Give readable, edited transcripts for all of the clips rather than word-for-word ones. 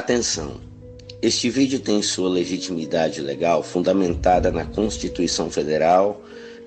Atenção! Este vídeo tem sua legitimidade legal fundamentada na Constituição Federal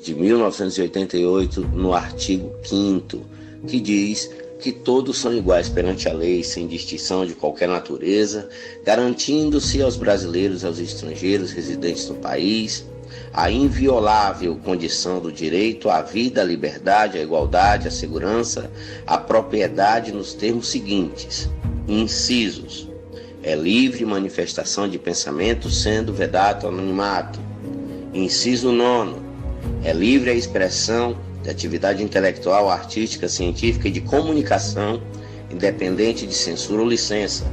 de 1988, no artigo 5º, que diz que todos são iguais perante a lei, sem distinção de qualquer natureza, garantindo-se aos brasileiros e aos estrangeiros residentes no país a inviolável condição do direito à vida, à liberdade, à igualdade, à segurança, à propriedade nos termos seguintes. Incisos: é livre manifestação de pensamento, sendo vedado o anonimato. Inciso 9. É livre a expressão de atividade intelectual, artística, científica e de comunicação, independente de censura ou licença.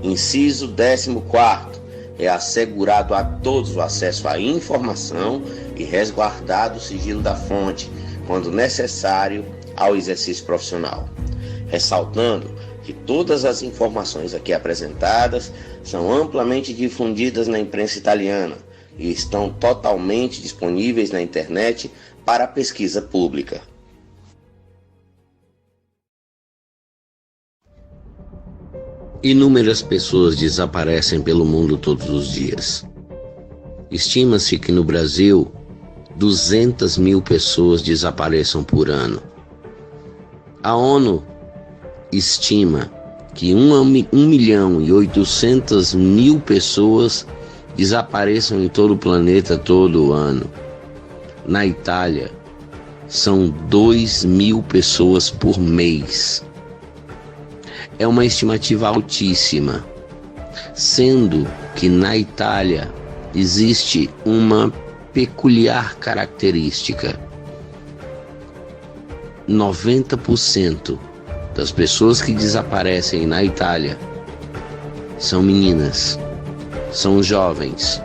Inciso 14. É assegurado a todos o acesso à informação e resguardado o sigilo da fonte, quando necessário, ao exercício profissional. Ressaltando que todas as informações aqui apresentadas são amplamente difundidas na imprensa italiana e estão totalmente disponíveis na internet para pesquisa pública. Inúmeras pessoas desaparecem pelo mundo todos os dias. Estima-se que no Brasil 200 mil pessoas desapareçam por ano. A ONU estima que 1.800.000 pessoas desapareçam em todo o planeta todo ano. Na Itália, são 2.000 pessoas por mês. É uma estimativa altíssima, sendo que na Itália existe uma peculiar característica. 90% das pessoas que desaparecem na Itália são meninas, são jovens,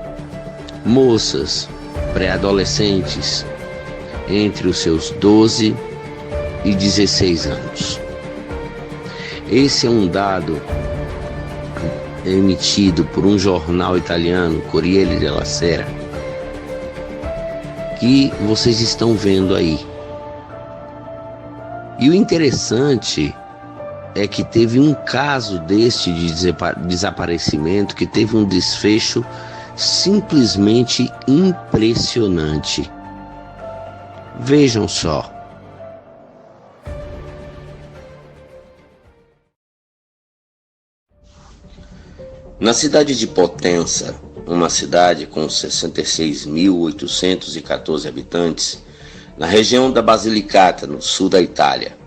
moças, pré-adolescentes, entre os seus 12 e 16 anos. Esse é um dado emitido por um jornal italiano, Corriere della Sera, que vocês estão vendo aí. E o interessante é que teve um caso deste de desaparecimento que teve um desfecho simplesmente impressionante. Vejam só. Na cidade de Potenza, uma cidade com 66.814 habitantes, na região da Basilicata, no sul da Itália,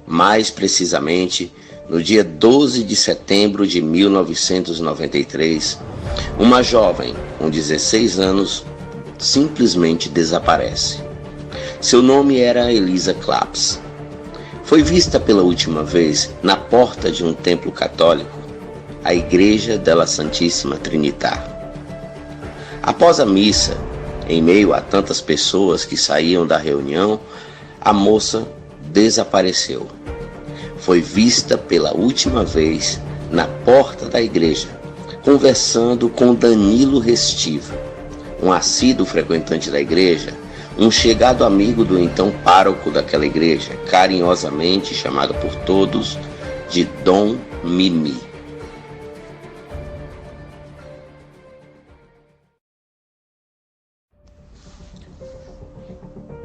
mais precisamente no dia 12 de setembro de 1993, uma jovem com 16 anos simplesmente desaparece. Seu nome era Elisa Claps. Foi vista pela última vez na porta de um templo católico, a Igreja della Santissima Trinità. Após a missa, em meio a tantas pessoas que saíam da reunião, a moça desapareceu. Foi vista pela última vez na porta da igreja, conversando com Danilo Restivo, um assíduo frequentante da igreja, um chegado amigo do então pároco daquela igreja, carinhosamente chamado por todos de Dom Mimi.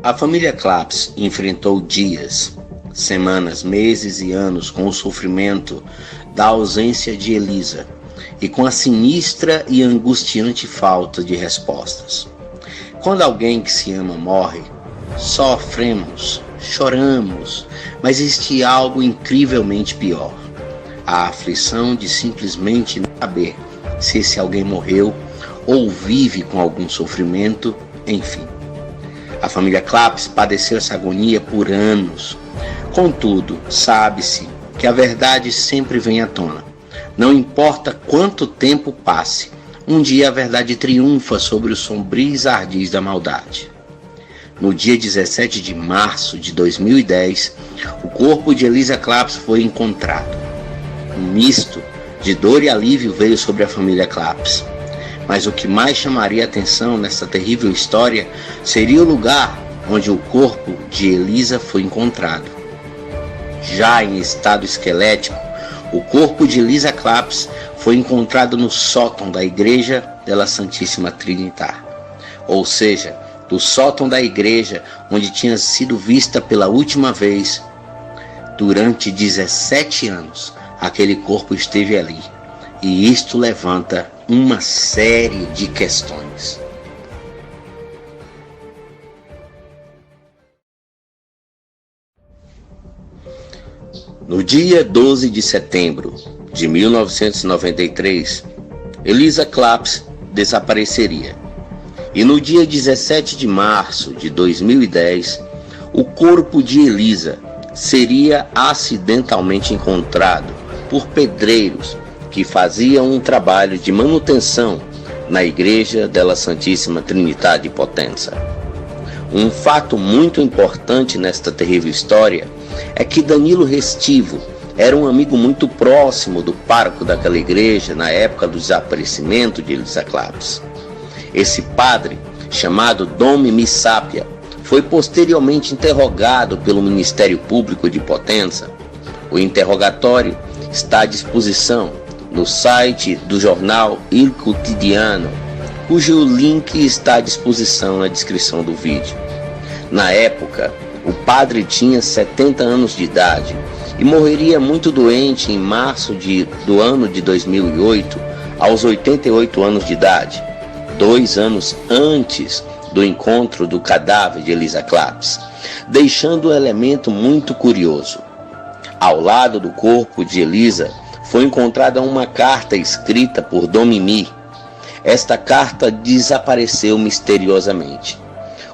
A família Claps enfrentou dias, semanas, meses e anos com o sofrimento da ausência de Elisa e com a sinistra e angustiante falta de respostas. Quando alguém que se ama morre, sofremos, choramos, mas existe algo incrivelmente pior: a aflição de simplesmente não saber se esse alguém morreu ou vive com algum sofrimento, enfim. A família Claps padeceu essa agonia por anos. Contudo, sabe-se que a verdade sempre vem à tona. Não importa quanto tempo passe, um dia a verdade triunfa sobre os sombrios ardis da maldade. No dia 17 de março de 2010, o corpo de Elisa Claps foi encontrado. Um misto de dor e alívio veio sobre a família Claps. Mas o que mais chamaria a atenção nessa terrível história seria o lugar onde o corpo de Elisa foi encontrado. Já em estado esquelético, O corpo de Elisa Claps foi encontrado no sótão da Igreja della Santissima Trinità, ou seja, do sótão da igreja onde tinha sido vista pela última vez. Durante 17 anos, aquele corpo esteve ali, e isto levanta uma série de questões. No dia 12 de setembro de 1993, Elisa Claps desapareceria. E no dia 17 de março de 2010, o corpo de Elisa seria acidentalmente encontrado por pedreiros que faziam um trabalho de manutenção na Igreja della Santissima Trinità de Potenza. Um fato muito importante nesta terrível história é que Danilo Restivo era um amigo muito próximo do pároco daquela igreja na época do desaparecimento de Elisa Claps. Esse padre, chamado Dom Missapia, foi posteriormente interrogado pelo Ministério Público de Potenza. O interrogatório está à disposição no site do jornal Il Quotidiano, cujo link está à disposição na descrição do vídeo. Na época, o padre tinha 70 anos de idade e morreria muito doente em março do ano de 2008, aos 88 anos de idade, 2 anos antes do encontro do cadáver de Elisa Claps, deixando um elemento muito curioso. Ao lado do corpo de Elisa foi encontrada uma carta escrita por Dom Mimi. Esta carta desapareceu misteriosamente.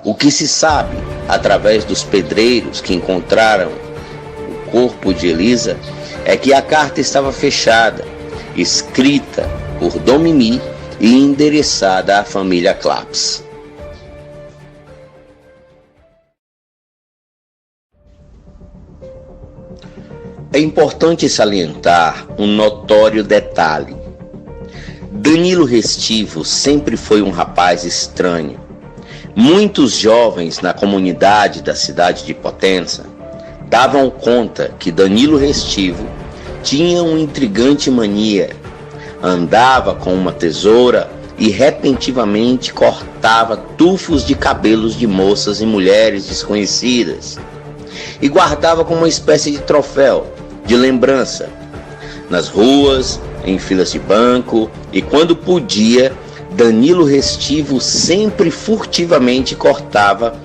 O que se sabe, através dos pedreiros que encontraram o corpo de Elisa, é que a carta estava fechada, escrita por Dom Mimi e endereçada à família Claps. É importante salientar um notório detalhe. Danilo Restivo sempre foi um rapaz estranho. Muitos jovens na comunidade da cidade de Potenza davam conta que Danilo Restivo tinha uma intrigante mania. Andava com uma tesoura e repentinamente cortava tufos de cabelos de moças e mulheres desconhecidas e guardava como uma espécie de troféu, de lembrança, nas ruas, em filas de banco, e quando podia, Danilo Restivo sempre furtivamente cortava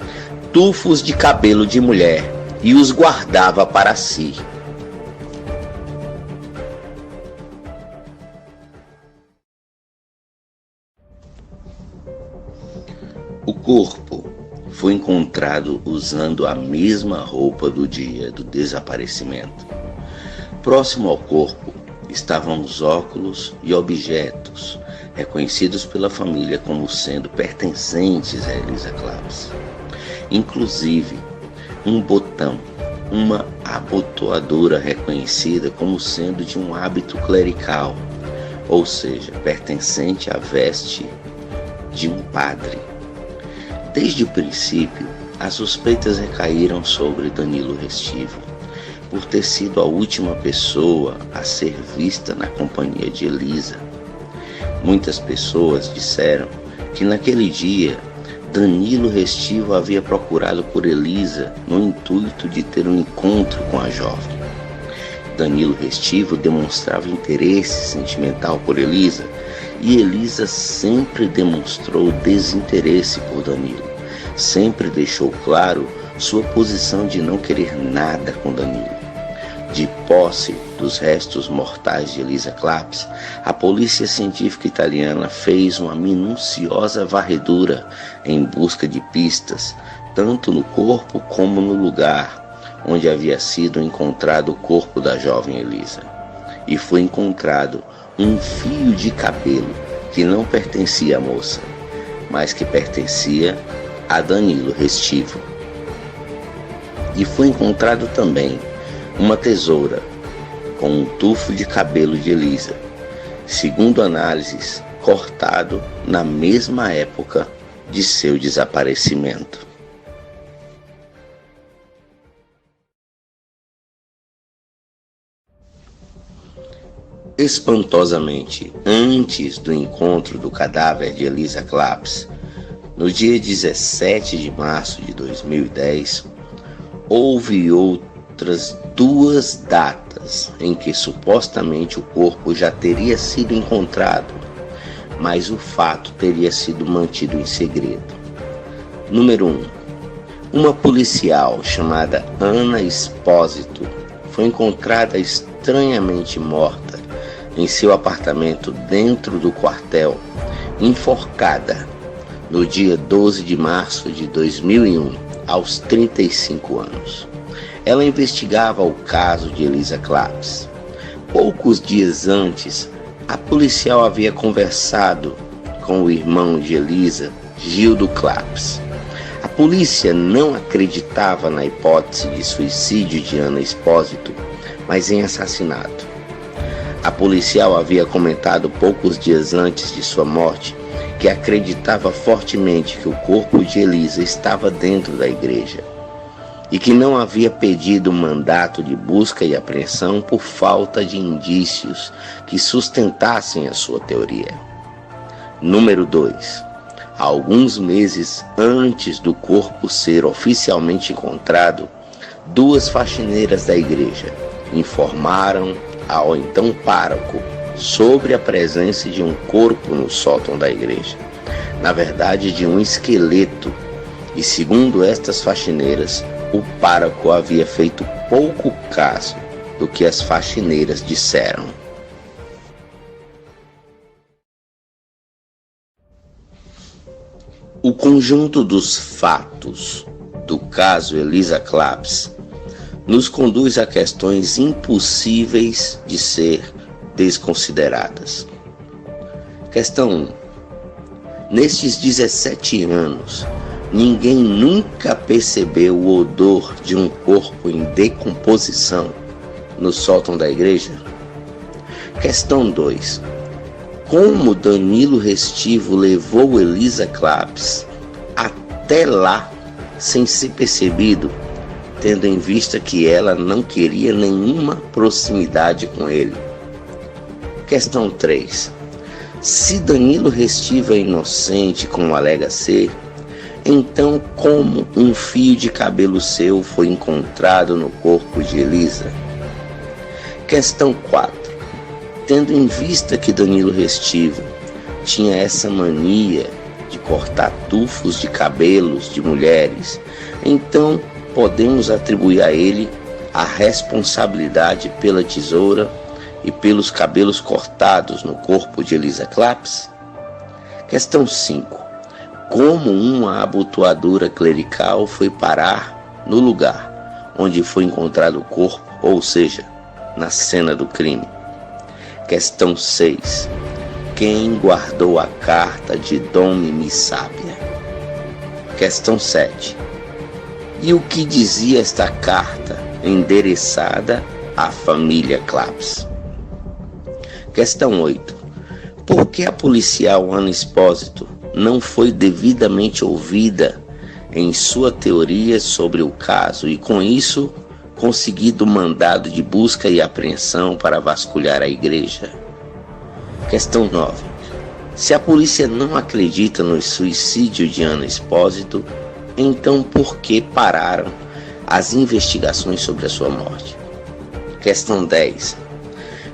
tufos de cabelo de mulher e os guardava para si. O corpo foi encontrado usando a mesma roupa do dia do desaparecimento. Próximo ao corpo estavam os óculos e objetos reconhecidos pela família como sendo pertencentes a Elisa Claps. Inclusive, um botão, uma abotoadora reconhecida como sendo de um hábito clerical, ou seja, pertencente à veste de um padre. Desde o princípio, as suspeitas recaíram sobre Danilo Restivo, por ter sido a última pessoa a ser vista na companhia de Elisa. Muitas pessoas disseram que naquele dia Danilo Restivo havia procurado por Elisa no intuito de ter um encontro com a jovem. Danilo Restivo demonstrava interesse sentimental por Elisa e Elisa sempre demonstrou desinteresse por Danilo. Sempre deixou claro sua posição de não querer nada com Danilo. De posse dos restos mortais de Elisa Claps, a polícia científica italiana fez uma minuciosa varredura em busca de pistas, tanto no corpo como no lugar onde havia sido encontrado o corpo da jovem Elisa. E foi encontrado um fio de cabelo que não pertencia à moça, mas que pertencia a Danilo Restivo. E foi encontrado também uma tesoura com um tufo de cabelo de Elisa, segundo análises, cortado na mesma época de seu desaparecimento. Espantosamente, antes do encontro do cadáver de Elisa Claps, no dia 17 de março de 2010, houve outras 2 datas em que supostamente o corpo já teria sido encontrado, mas o fato teria sido mantido em segredo. Número 1. Uma policial chamada Ana Espósito foi encontrada estranhamente morta em seu apartamento dentro do quartel, enforcada, no dia 12 de março de 2001, aos 35 anos. Ela investigava o caso de Elisa Claps. Poucos dias antes, a policial havia conversado com o irmão de Elisa, Gildo Claps. A polícia não acreditava na hipótese de suicídio de Ana Espósito, mas em assassinato. A policial havia comentado poucos dias antes de sua morte que acreditava fortemente que o corpo de Elisa estava dentro da igreja e que não havia pedido mandato de busca e apreensão por falta de indícios que sustentassem a sua teoria. Número 2. Alguns meses antes do corpo ser oficialmente encontrado, 2 faxineiras da igreja informaram ao então pároco sobre a presença de um corpo no sótão da igreja, na verdade de um esqueleto, e segundo estas faxineiras, o pároco havia feito pouco caso do que as faxineiras disseram. O conjunto dos fatos do caso Elisa Claps nos conduz a questões impossíveis de ser desconsideradas. Questão 1. Nestes 17 anos, ninguém nunca percebeu o odor de um corpo em decomposição no sótão da igreja? Questão 2. Como Danilo Restivo levou Elisa Claps até lá sem ser percebido, tendo em vista que ela não queria nenhuma proximidade com ele? Questão 3. Se Danilo Restivo é inocente, como alega ser, então como um fio de cabelo seu foi encontrado no corpo de Elisa? Questão 4. Tendo em vista que Danilo Restivo tinha essa mania de cortar tufos de cabelos de mulheres, então podemos atribuir a ele a responsabilidade pela tesoura e pelos cabelos cortados no corpo de Elisa Claps? Questão 5. Como uma abotoadura clerical foi parar no lugar onde foi encontrado o corpo, ou seja, na cena do crime? Questão 6. Quem guardou a carta de Dom Mimi Sábia? Questão 7. E o que dizia esta carta endereçada à família Claps? Questão 8. Por que a policial Ana Espósito não foi devidamente ouvida em sua teoria sobre o caso e, com isso, conseguido mandado de busca e apreensão para vasculhar a igreja? Questão 9. Se a polícia não acredita no suicídio de Ana Espósito, então por que pararam as investigações sobre a sua morte? Questão 10.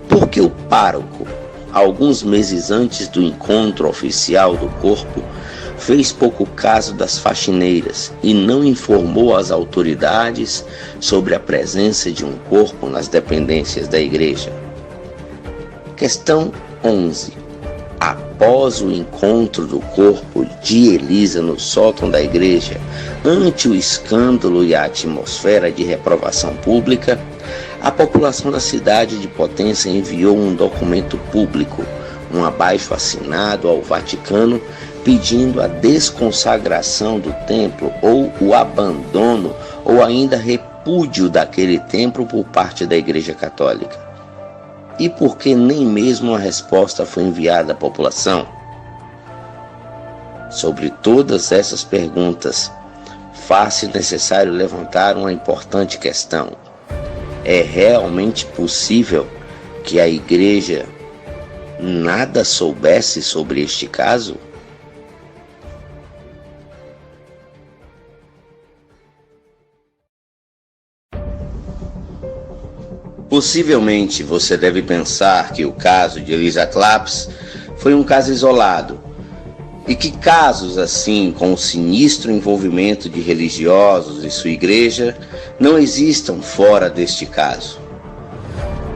Por que o pároco, alguns meses antes do encontro oficial do corpo, fez pouco caso das faxineiras e não informou as autoridades sobre a presença de um corpo nas dependências da igreja? Questão 11. Após o encontro do corpo de Elisa no sótão da igreja, ante o escândalo e a atmosfera de reprovação pública, a população da cidade de Potência enviou um documento público, um abaixo-assinado ao Vaticano, pedindo a desconsagração do templo ou o abandono ou ainda repúdio daquele templo por parte da Igreja Católica. E por que nem mesmo a resposta foi enviada à população? Sobre todas essas perguntas, faz-se necessário levantar uma importante questão. É realmente possível que a igreja nada soubesse sobre este caso? Possivelmente você deve pensar que o caso de Elisa Claps foi um caso isolado e que casos assim, com o sinistro envolvimento de religiosos e sua igreja, não existam fora deste caso.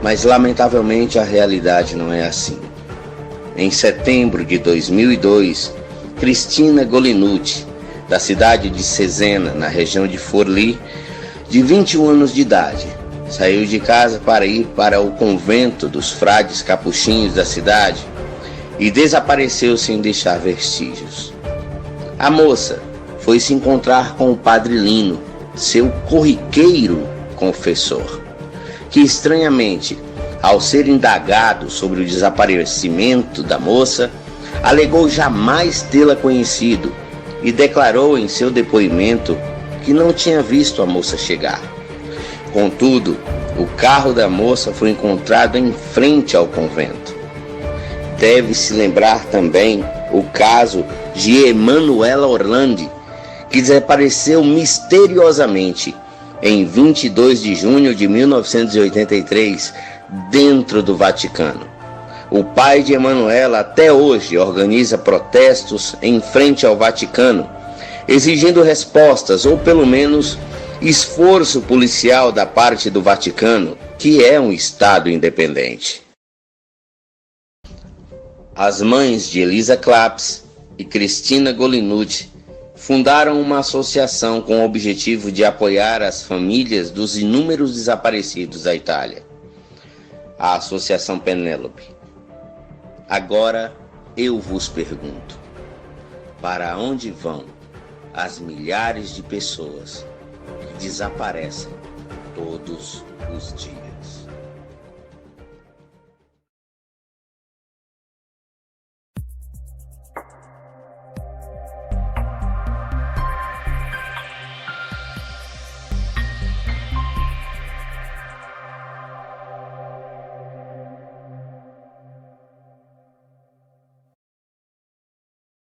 Mas lamentavelmente a realidade não é assim. Em setembro de 2002, Cristina Golinucci, da cidade de Cesena, na região de Forlì, de 21 anos de idade, saiu de casa para ir para o convento dos frades capuchinhos da cidade e desapareceu sem deixar vestígios. A moça foi se encontrar com o padre Lino, seu corriqueiro confessor, que estranhamente, ao ser indagado sobre o desaparecimento da moça, alegou jamais tê-la conhecido e declarou em seu depoimento que não tinha visto a moça chegar. Contudo, o carro da moça foi encontrado em frente ao convento. Deve-se lembrar também o caso de Emanuela Orlandi, que desapareceu misteriosamente em 22 de junho de 1983, dentro do Vaticano. O pai de Emanuela até hoje organiza protestos em frente ao Vaticano, exigindo respostas ou pelo menos esforço policial da parte do Vaticano, que é um Estado independente. As mães de Elisa Claps e Cristina Golinucci fundaram uma associação com o objetivo de apoiar as famílias dos inúmeros desaparecidos da Itália, a Associação Penélope. Agora eu vos pergunto, para onde vão as milhares de pessoas que desaparecem todos os dias?